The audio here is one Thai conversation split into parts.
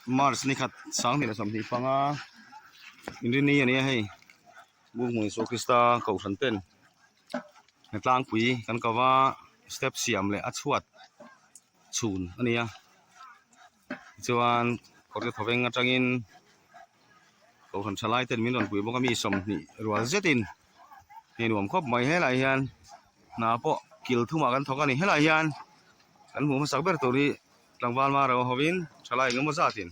Mars ni khat sang ni la som ni panga in ni ani hei bu ngui so krista ko than ten tlang pui kan ka wa step siam le a chuat chun ania chuan kor te thoveng atangin ko khan chalai ten min on pui boka mi som ni rual zetin he nuam khop mai helai hian na po kil thuma kan thokani helai hian kan mu ma sakber tori tlangwal ma ro hovin chalai ngam zatin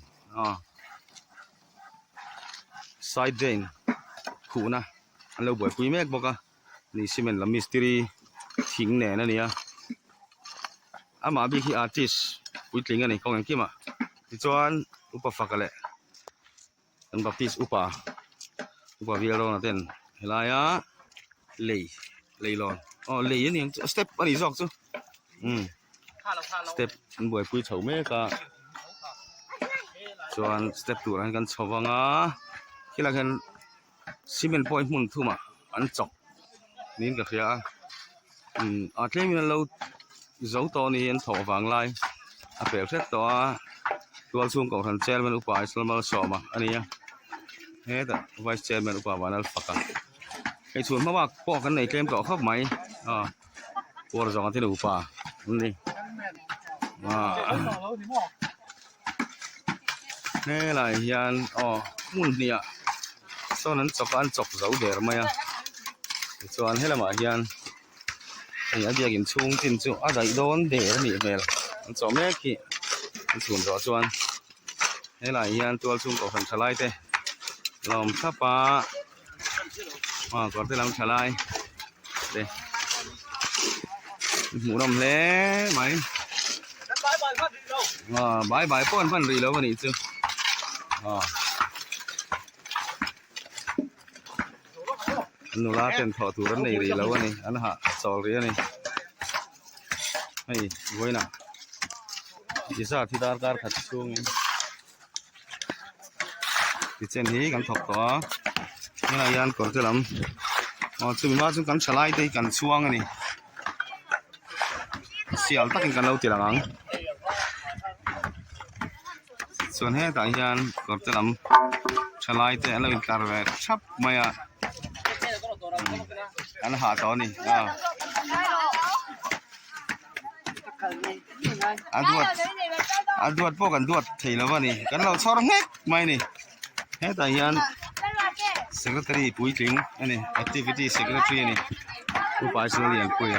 side drain khuna an lo boi pui mek boka ni cement la mystery thing ne na nia ama bi hi artist pui tling ani kong kima ti chuan upa fakale an baptist upa vialo na ten helaya leilon lei ani step ani jok chu step an boi pui chho me ka chuan step tu ran kan chhawanga kila kan cement point mun thuma an chok nin ka khia a tlem lo zo to ni an tho wang lai a pel set to a tual chung ko than chairman upa islamal soma ania he da vice chairman upa wanal faka cái chuột mà bác bỏ cái này kem cọ khóc máy bỏ ra cái đầu pa đi nghe là hiền muốn nè sauนั้นchọc ăn chọc dấu để mà ya chuan hết là mà hiền anh ấy đi kiếm chung tin chung đấy đón để nỉ về chọc mấy kì chuột rõ chuan thế là hiền tual chung có phần salai thế lòng tháp pa có thể làm salai đây mũ đầm lé máy bãi bãi pon phân gì đâu mà nị chứ nụ lá tiền thọ thủ rất này gì lâu này anh hạ sầu gì này hay vui nào chỉ sao thì tacar khát xuống thì trên hí cảm thọ đó như là yan còn cái lắm chúng mình chúng cắn salai đây cắn xuông này xiao tắc cắn lâu tiền lắmส่วนให้ต่างยันก็จะนำชลายแต่เราการแวกชับมาอันหาตอนนี้อันดวดพวกกันดวดถี่แล้ววะนี่กันเราชอบเง็กไม่นี่ให้ต่างยัน secretary ปุ้ยถึงอันนี้ activity secretary นี่ผู้ป่วยส่วนเรียนปุ้ย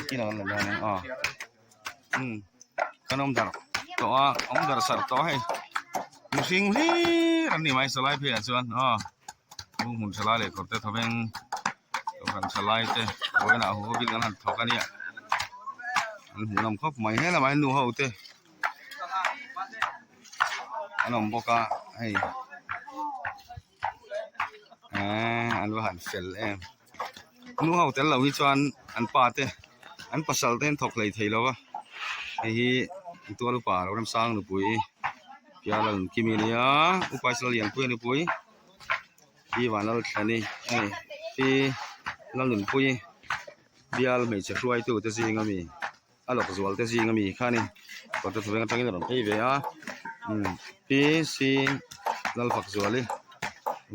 ที่เราเลยนะขนมดาร์ตัวองดาร์สัตว์ตัวให้มุสิงฮีอันนี้ไม่สลายเพียรส่วนมุนสลายเลยก็แต่ทำเองตัวกันสลายเต้โอ้ยนะหัวบินกันหันถอกันเนี่ยอันหัวนำครบไม่ให้ละไม่นูเขาเต้อันนำบอกว่าให้อันว่าหันเฟลนูเขาแต่เราวิจารณ์อันป่าเต้อันภาษาเต้นถกเลยทีแล้ววะไอ้ตัวลูกป่าเราทำสร้างหนูปุ้ยพี่อาลังกิมิเนียอุปสรรคเลี้ยงปุ้ยหนูปุ้ยพี่วันเราแค่นี้พี่ลังหนุนปุ้ยพี่อาลไม่จะช่วยตัวเตจิงามีอาลอกจวลเตจิงามีข้านี่ก็จะทำให้กันตั้งใจหน่อยพี่เบียพี่ซีลัลฝักจวลเลย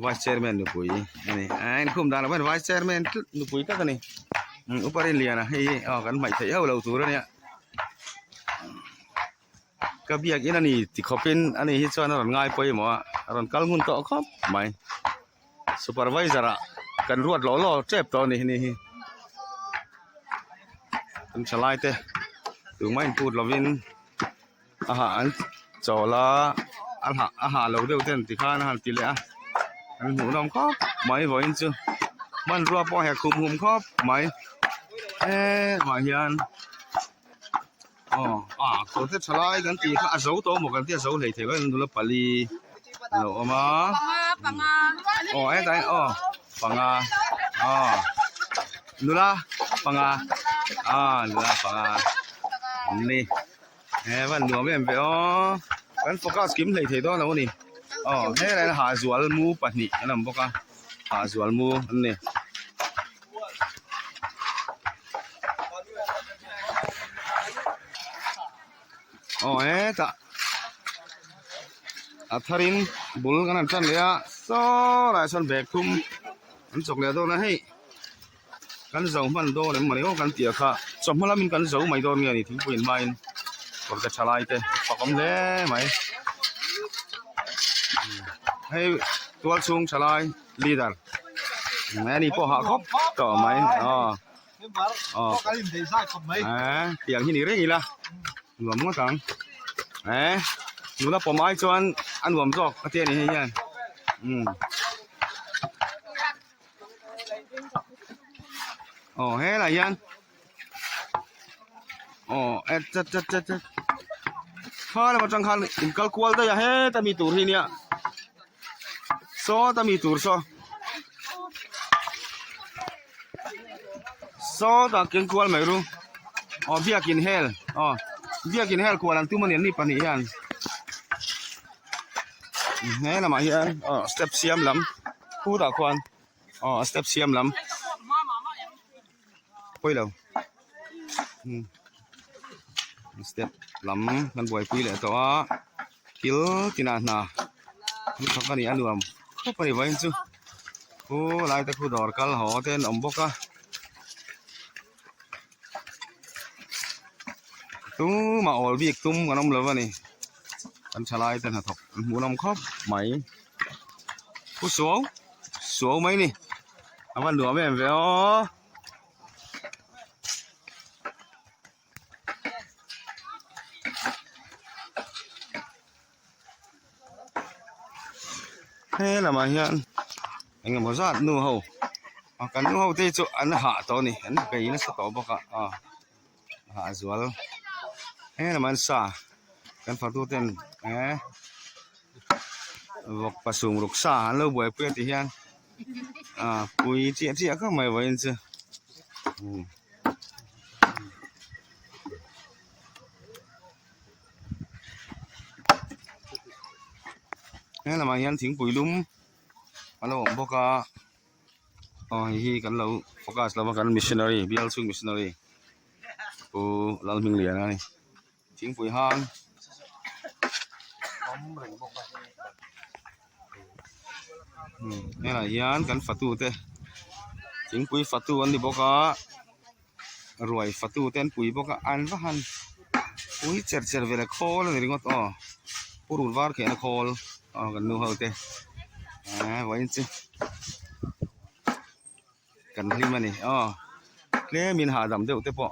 vice chairman หนูปุ้ยนี่ไอ้คุ้มดาราเป็น vice chairman หนูปุ้ยก็กันนี่อุปริเลียนะให้กันไม่ใช่เอาเราตัวเนี่ยก็เบียกอินนี่ที่เขาเป็นอันนี้ที่ชวนเราง่ายไปหมดเราคัลงุนต่อครับไม่ซูเปอร์วิเซอร์กันรวดล้อเจ็บตัวนี่เป็นสไลด์เต้ถึงไม่พูดเราวินอาหารจ่อละอาหารเราเดียวเต้นที่ข้าอาหารตีเลยอันหูน้ำครับไม่ไหวจริงมันรัวปอแหกคุมครับไม่มาเฮียนตัวที่ฉลาดกันตีข้าสู้ตัวหมดกันที่สู้เลยเถอะดูแลปลีหนูมาปังไอ้ใจปังดูละปังดูละปังนี่วันหนูไม่เป็นกันโฟกัสกิมเลยเถอะตัวเรานี่ให้อะไรหาจวลมูปัดนี่นั่นบอกว่าหาจวลมูนี่ อ๋อตะอัทรินบุลกันนั่นจันเลยอ่ะซ้อหลายสันแบกทุ่มมันจกเลยตัวนะให้กันเสามันโดนมันก็กันเตียค่ะสมมติเรามีกันเสาไม่โดนเงี้ยนี่ถึงเป็นไม่ก็จะชะลายเตะปากอมเล่ไหมให้ตัวสูงชะลายลีดเดอร์แม่นี่พอหักครบต่อไหมอ๋อเตียงที่นี่เรื่องนี้ละหลวมก็ตังหนูน่ะผมไอ้จวนอันหลวมจอกเตียนี่ให้ยันอ๋อเฮ้ยอะไรยันอ๋อจัดข้าเลยมาจังคันอินกัลควอลได้ยังเฮ้แต่มีตูร์ที่เนี่ยโซ่แต่มีตูร์โซ่แต่กินควอลไม่รู้อ๋อเบียกินเฮลอ๋อเบียกินเฮลควอลันตุ้มมันนี่ปนยันเฮ้ยละมายันอ๋อสเต็ปเสียมลำพูดอะควอนอ๋อสเต็ปเสียมลำคุยแล้วสเต็ปลำกันบ่อยคุยเลยแต่ว่าคิลกินอะไรนะนี่เขาก็นี่อันรวมเขาไปไว้จู่โอ้ลายตะคูดอร์กัลหอเต้นอมบกะตู้มาออลบีกตุ้มกันน้ำเลยวะนี่กันชลายเต้นหัดถกหมูน้ำครบไหมผู้สวไหมนี่อาวันหลวงแม่เว้ยเฮ้ยละมาเฮียนอันนี้มันจะนู่นเขากันนู่นเขาที่จุอันหาตัวนี่อันไปนี่สตอบอกอ่ะหาสวลเฮ้ยละมันซากันฟังตัวเต้นบอกผสมลูกซาแล้วบ่อยเพื่อนที่เฮียนปุยเจี๊ยก็ไม่ไหวจริงเฮ้ยละมาเฮียนถึงปุยลุ่มมาแล้วผมบอกอ๋อฮีกันเราโฟกัสเราว่ากันมิชชันนารีบิลซุงมิชชันนารีปูเรามิงเหลียนะนี่ทิ้งปุ๋ยห้างนี่แหละยันกันฟัตูเต้ทิ้งปุ๋ยฟัตูอันนี้บอกรวยฟัตูเต้นปุ๋ยบอกอันว่าหันปุ๋ยเจ็ดเวลาโคลนี่ริงว่าอ๋อปูรุนวาร์เขียนโคลอ๋อกันนู้เขาเต้ไว้จิกันที่มันนี่อ๋อเลี้ยมินหาดำเดียวเต้ปะ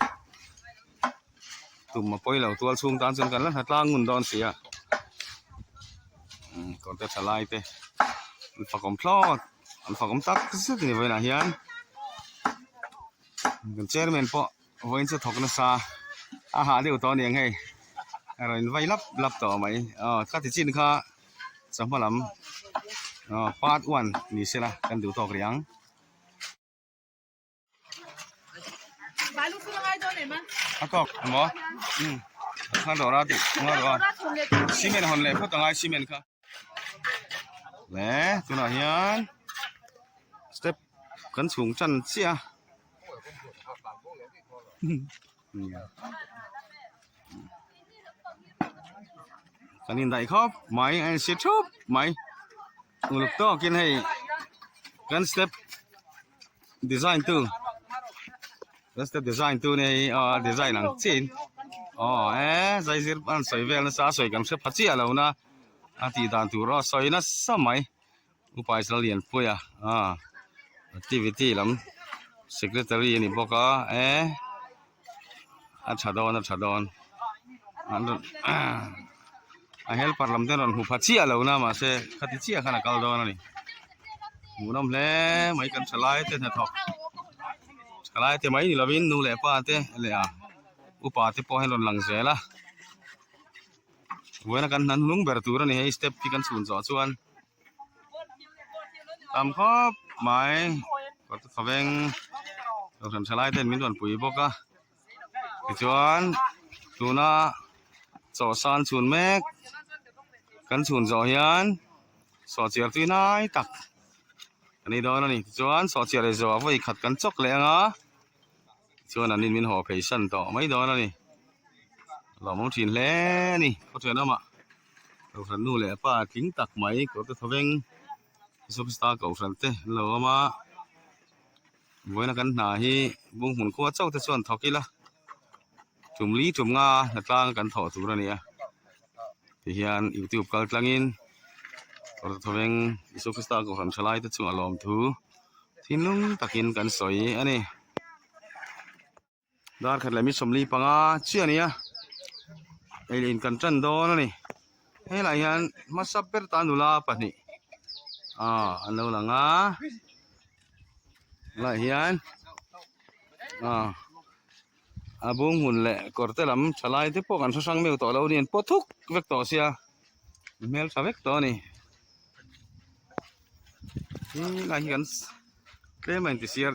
ตุ่มมาปล่อยเหล่าตัวสูงตามจนกันแล้วหัดล่างเงินดอนเสียก่อนจะสลายเต้ฝักกำพลอดฝักกำตักสุดนี่ไว้นะเฮียนกันเจอร์แมนปะไว้จะถกนักษาอาหารเดียวตอนยังไงอะไรไว้รับต่อไหมข้าติดจินข้าสมพลำปาดอ้วนนี่สิละกันดูต่อเรียงก็หมอข้าดอราดิข้าดอซีเมนต์ฮอนเลยพูดต่างไงซีเมนต์ค่ะแหละตัวไหนยันสเต็ปกันสูงจันเสียกันนินได้ครับไหมไอ้เสียชุบไหมลูกโตกินให้กันสเต็ปดีไซน์ตัวกันสเต็ปดีไซน์ตัวนี่ดีไซน์หนังจีนใจเสียอันสวยเวลน่ะสวยกันเสียพัชเจียแล้วนะอาทิตย์ดันตัวรอสวยนะสมัยอุปสรรคเรียนปุยactivity ลำ secretary นี่บอกอัชดอนอันhelper ลำเท่านั้นหูพัชเจียแล้วนะมาเสขัดเจียขนาดกัลดอนนี่หูน้ำเล่ไม่กันสลายเต้นหัดถกสลายเต้ไม่นี่เราวินดูแลป้าเต้เลยอุปาเต้พอให้หล่นหลังเสียละเว้นกันนั้นลุงเบอร์ตูร์นี่ให้สเต็ปที่กันสูนส่วนตามครบหมายก็ขบงเราทำสไลด์เต้นมินวันปุ๋ยบอกจวนตัวน่ะสอสานสูนเมกกันสูนสอยันสอเจียร์ที่ไหนตักอันนี้โดนนี่จวนสอเจียร์เลยจวบไว้ขัดกันจกเลยจวนอันนี้มินห่อเพย์ชันต่อไม่โดนนี่ เรามองถิ่นแล้วนี่เขาเจอแล้วมาเราขันนู่นแหละป้าทิ้งตักไหมก็จะทำเองซุปเปอร์สตาร์เก่าสันเต้เรามาไว้นักันหนาฮีบุ้งหุ่นขวดเจ้าแต่ส่วนทอกี้ละจุ่มลีจุ่มงาหน้าต่างกันถอดตัวนี่อ่ะที่เฮียนยูทูบก็กลางอินก็จะทำเองซุปเปอร์สตาร์เก่าสันชลายแต่ส่วนลอมทูที่นุ่งตักินกันสวยอันนี้ดาร์ขัดเลยมิสมลีปังอาเชื่อนี่อ่ะไอลินกันจันโดนนี่เฮ้ยหลายยันมาสับเปิดตานุลาปะนี่อันนู้นละงาหลายยันบุ้งหุ่นแหละกอดเตลำฉลายที่พวกกันสั่งเมลต่อเราเนี่ยพอทุกเวกต่อเสียเมลสับเวกต่อนี่หลายยันเคลมันที่เสีย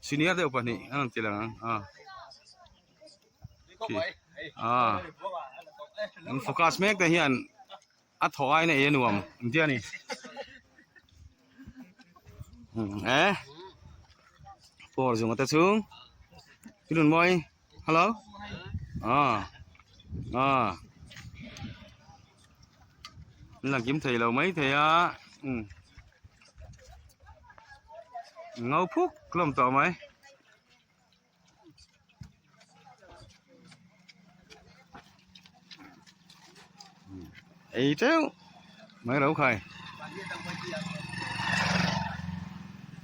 ซีเนียร์เดียวปะนี่อันนั้นทีหลังมันโฟกัสเมกแต่เฮียนอัดถอยในเอ็นวมเดี๋ยวนี้พอส่งมาแต่ซึ่งพี่นุ่นบอยฮัลโหลนี่หลังยิ้มเทเราไหมเทเงาพุกกล้มต่อไหมไอ้เจ้าไม่รู้ใคร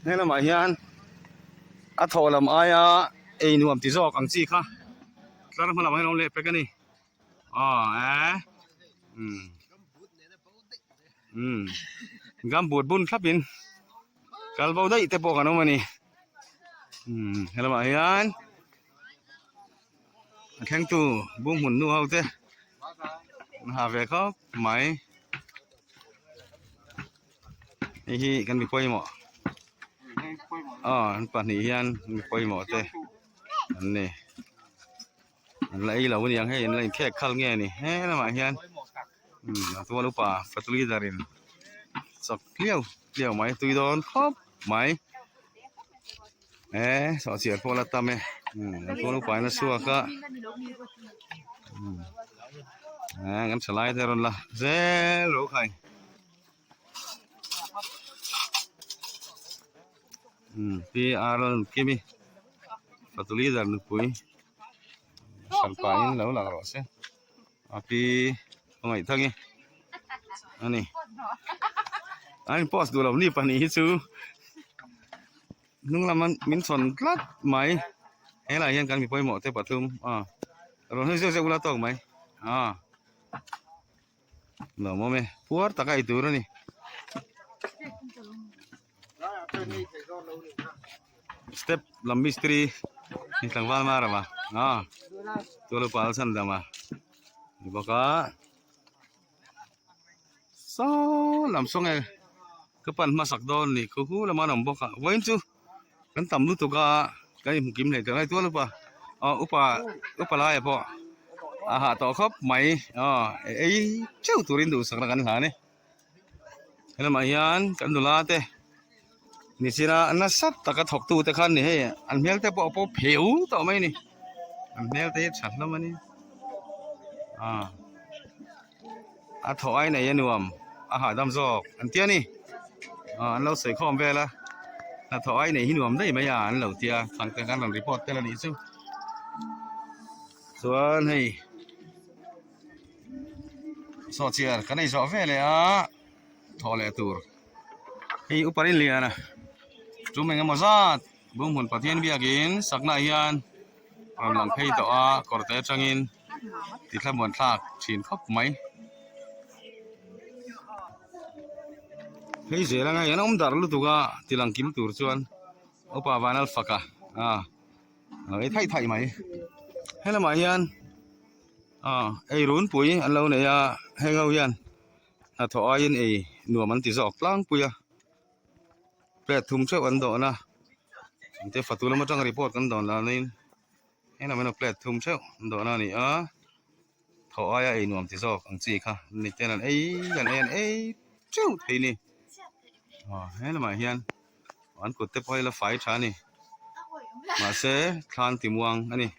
นี่ละหมายเฮียนอัดโทรลำไอ้ไอ้หนุ่มที่จอกอังซีค่ะแล้วเราพลังให้น้องเล็บไปกันนี่กำบูดบุญครับบินกัลเบาได้แต่ปกันน้องมันนี่นี่ละหมายเฮียนแข่งตู้บุ้งหุ่นนู่เอาเต้หาเวครับไหมนี่กันมีคุยหมอปัจจุบันมีคุยหมอเต้อันนี้อะไรเราวันยังให้อะไรแค่ขั้นเงี้ยนี่เฮ้ยละหมาเฮียนตัวลูกป่าฟัตุลีดารินสักเลี้ยวไหมตุยโดนครบไหมสอเสียพอละตามตัวลูกป่าน่ะสัวก็งั้นสไลด์เท่านั้นละเจ้รู้ใครพี่อารันคิมิฟัตุลีดารินปุยสันปายินแล้วหลังรถเสียพี่อะไรทั้งนี้อันนี้พอสดูเรานี่ปนีซูนุ่งละมันมินสนกลัดไหมอะไรยังกันมีปอยหมอเทปทุมเราให้เจ้ากุลาตอกไหมเราโมเมพัวตะไคร้ตัวนี่สเต็ปลำมิสตรีนี่ตั้งวันมาหรือเปล่าตัวลูกปลาสันดามานี่บอกว่าลำส่งก็ปั่นมาสักโดนนี่คู่ละมาหนุ่มบอกว่าอินซูกันต่ำรู้ตัวกันมุกิมเลยแต่ไรตัวลูกปลาอุปลายพอต่อครับไหมไอ้เจ้าตัวรินดูสักกันหาเนี่ยแล้วมาเฮียนกันดูลาเต้นี่สินะอันนั้นสัตตะกะถกตูแต่คันนี่เฮ้อันเมลแต่พอเผียวต่อไหมนี่อันเมลแต่ฉันแล้วมันนี่ถอยไหนยันวมอาหารดำซอกอันเตี้ยนี่อันเราใส่ข้อมเวละถอยไหนหินวมได้ไหมอันเหล่าเตี้ยทางการหลังรีพอร์ตแต่ละนี้ซึ่งส่วนให้สอดเชียร์กันในสอบเวเลยถอดเลยตัวให้อุปรินเลียนะจุ่มเองมาซาดบุ้งหุ่นปะเทียนเบียกินสักนายยันกำลังให้ตัวกอดแต่จังอินติดละมวนทากฉีนครบไหมเฮ้ยเสียแล้วไงยันอมดาร์ลุตุกะติลังกิมตัวชวนอุปวานัลฟักไอ้ไทยไหมให้ละหมายันไอ้รุ่นปุ๋ยอันเราเนี่ยให้เรายันถอยยันไอ้หนัวมันติดสอกล้างปุ๋ยแปดทุ่มเช้าวันโดนะแต่ฝัตุลมาจังรีพอร์ตกันโดนแล้วนี่ให้เราไม่ต้องแปดทุ่มเช้าโดนนี่ถอยไอ้หนัวติดสอกอังจีค่ะนี่แต่นั้นไอ้ยันไอ้เจ้าทีนี่ให้ละหมายันอันกดเตปไว้ละไฟชานี่มาเสคลานติมวังอันนี้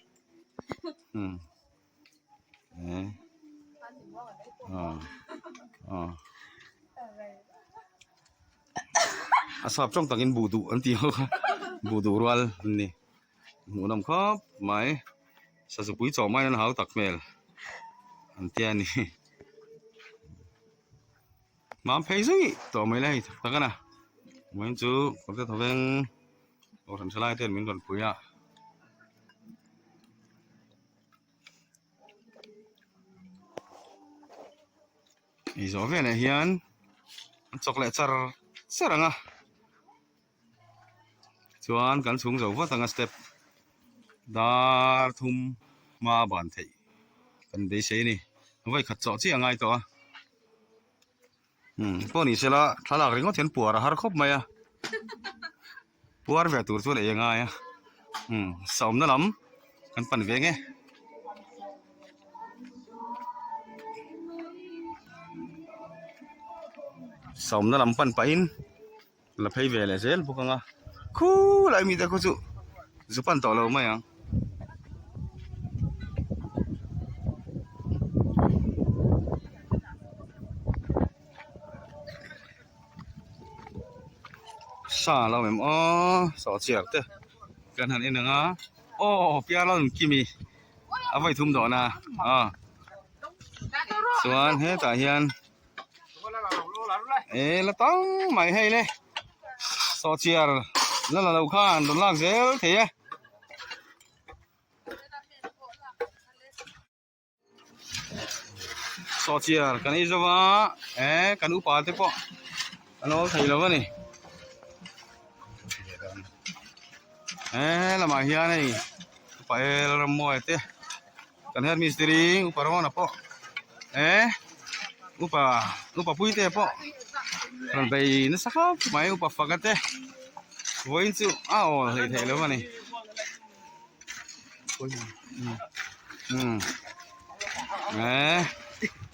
asap trong tangin budu anti ho budu rual ni ngunam khop mai sa su pui chaw mai an hau tak mel antia ni mam phei zui to mai lai takana mai chu ko te thaweng o than salai ten min don puya izo ve ne hian chocolate char saranga chuan kan chung zo wa tanga step dar thum ma ban thei kan dei sei ni vai khat chaw chi angai to pawh ni sela thalak ringaw thian puar a har khawp mai a puar ve tur chu le ngai a saum na lam kan pan ve nge saum na lam pan pa in la phei ve le zel bukanga khu lai mi ta ko chu pan to lo mai ang sa lo mem o so chiak te kan han in nga o pia lo kimi avai thum do na chuan he ta hian la tang mai hei le so chiar la lo khan don lak zel the so chiar kan i zawa kan upa te po ano thei lo ni la ma hian nei upa el mo te kan her mistri upa ro na po upa pui te po ran bei na sakha mai upa fakate voin chu o thei lo ni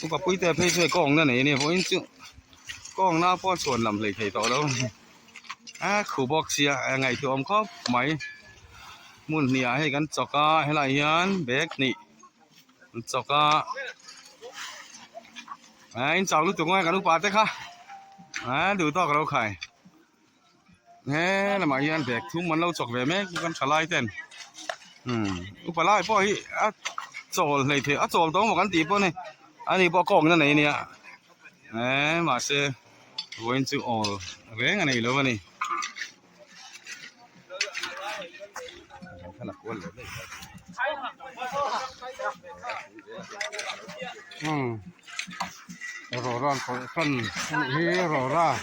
upa pui te phei choi kong na nei ni voin chu kong na po chuan lam lei thei to lo khu box sia ngai tu om khop mai mun nia he kan choka helai hian bag ni choka in chau lu tu ngai kan upa te kha du to ka lo khai he la ma hian bag thum man lo chok ve me kan thalai ten upa lai po hi a chol nei the a chol to mo kan ti po ni ani po kong na nei nia ma se going to all ve nga nei lo ni rồi ran phân hi rồi ra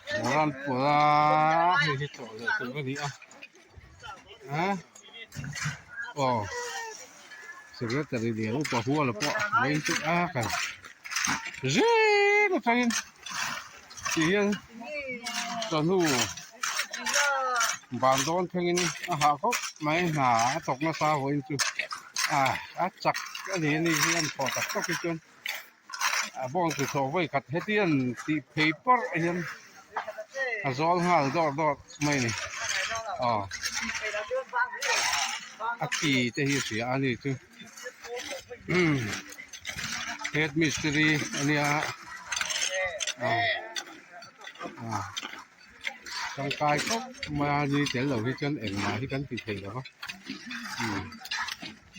ran của hi chỗ là từ cái gì sự rất là đi điều của hua là po mấy chút cái dễ mà thấy chỉ cho nu bàn đón thấy hạ khóc mấy hả tộc nó sao vậy chứ chặt cái gì này thì anh phò chặt cái chân bong từ số với cắt hết tiền thì paper anh rồi đó mấy này kỳ thế hiện gì anh ấy chứ head mystery anh ấy trong cái cốc mà đi chén lẩu cái chân em mà cái chân thì thầy đó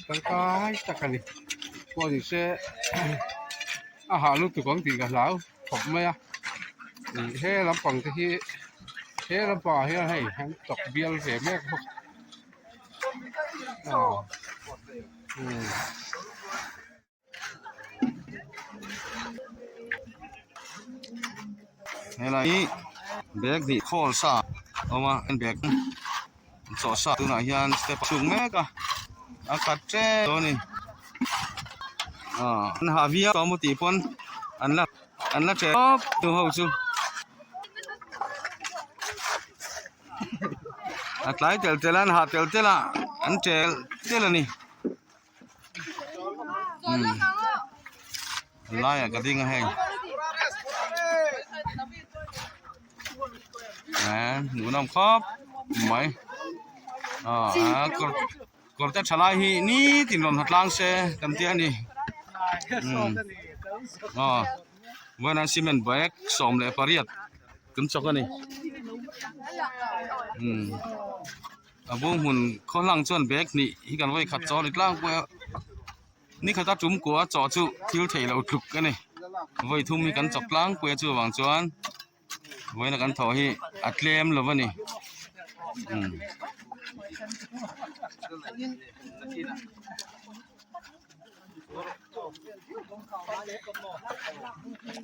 trong cái chắc cái này qua thì sẽ hạ lúc tụi con thì cả lão học mấy thế lắm bằng cái thế lắm bà thế hay hắn chọc bia về mấy hay là bag thì khô sa mà anh bag so sa tu na hian step chung me ka akat che to ni an ha via to mo ti pon an la che tu ho chu atlai tel telan ha tel tela an tel telani la ya ka ding hang nụ nằm khóc mấy ก่อนจะฉลายฮีนี่ตินลมหัดล้างเสกันเตียนี่อ๋อวันนั้นซีเมนต์แบกสมเลยปารีสขึ้นจกันนี่อาบุ้งหุ่นเขาลังจวนแบกนี่ที่กันไว้ขัดจออีกล่างกว่านี่เขาจะจุ่มกัวจอจุทิวเทเราคลุกกันนี่ไว้ทุ่มมีกันจอกล้างกว่าจู่วางจวนไว้ในกันถอยอัดเลมหรือวะนี่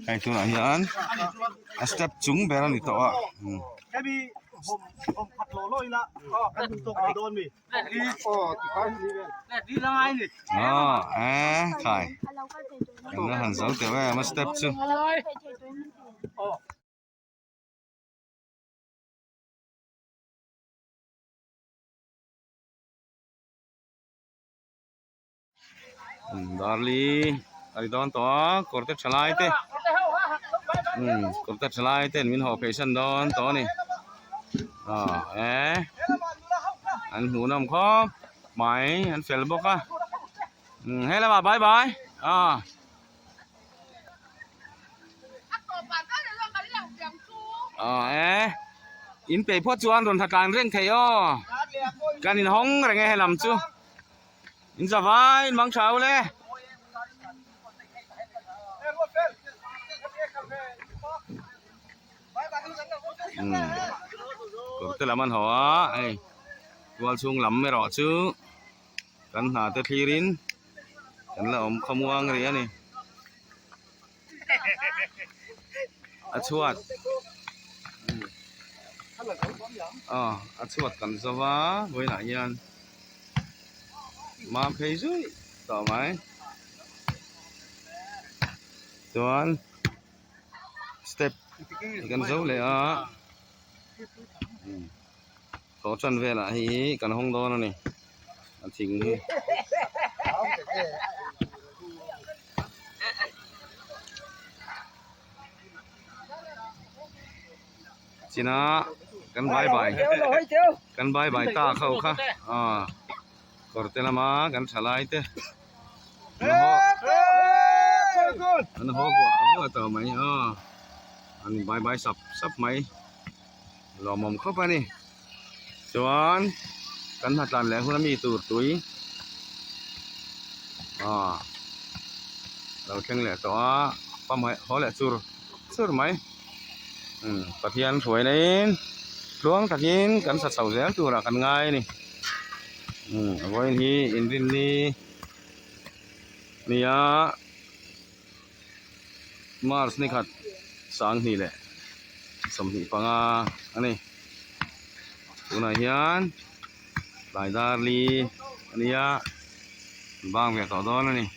ไอ้ตัวไหนยันสเต็ปจุงเบรนี่ตัวแค่มีผมขัดโลโล่ละก็กันตกโดนมีดีโอ้ติดไปดีเลยดีละไงนี่อ๋อขายนั่นหันเสาแต่ว่ามาสเต็ปจุดาร์ลีอะไรตอนตัวกดเต็มฉลายเต้กดเต็มฉลายเต้มินหอกเพชันดอนตัวนี่อันหูน้ำคอไหมอันเฟลบอกอ่ะให้แล้วบายบายอินไปพวดจวนโดนทักการเรื่องไทยการอินห้องอะไรไงให้ลำจูอินสบายบางเช้าเลยก็แต่ละมันหัวไอ้วัวช่วงลำไม่รอชื่อกันหาแต่ทีรินกันละขมวงอะไรนี่อาชวดอาชวดกันสวะไว้ไหนยันมาเพย์ซุยต่อไหมตัวนั้นสเต็ปกันเจ้าเลยขอชันเวลาฮีกันห้องโดนนี่อันทิ้งนี่จีน่ากันบายบายกันบายบายตาเข้าค่ะกดเตละมากันฉลายเต้อันหอกว่าต่อไหมอันบายบายสับไหมรอมอมเข้าไปนี่ส่วนกันหัดตันแล้วคุณมีตูดตุ้ยเราแข่งแหละตัวปั๊มให้เขาแหละสุดไหมตะเพียนสวยนี่ล้วงตะเพียนกันสัตว์เสาเสียตัวละกันง่ายนี่เอาไว้ที่อินดินนี่มาร์สนี่ขัดสังนี่แหละสมหิปังอันนี้ตัวไหนยันลายดาร์ลีอันนี้บางแบบต่อต้นนี่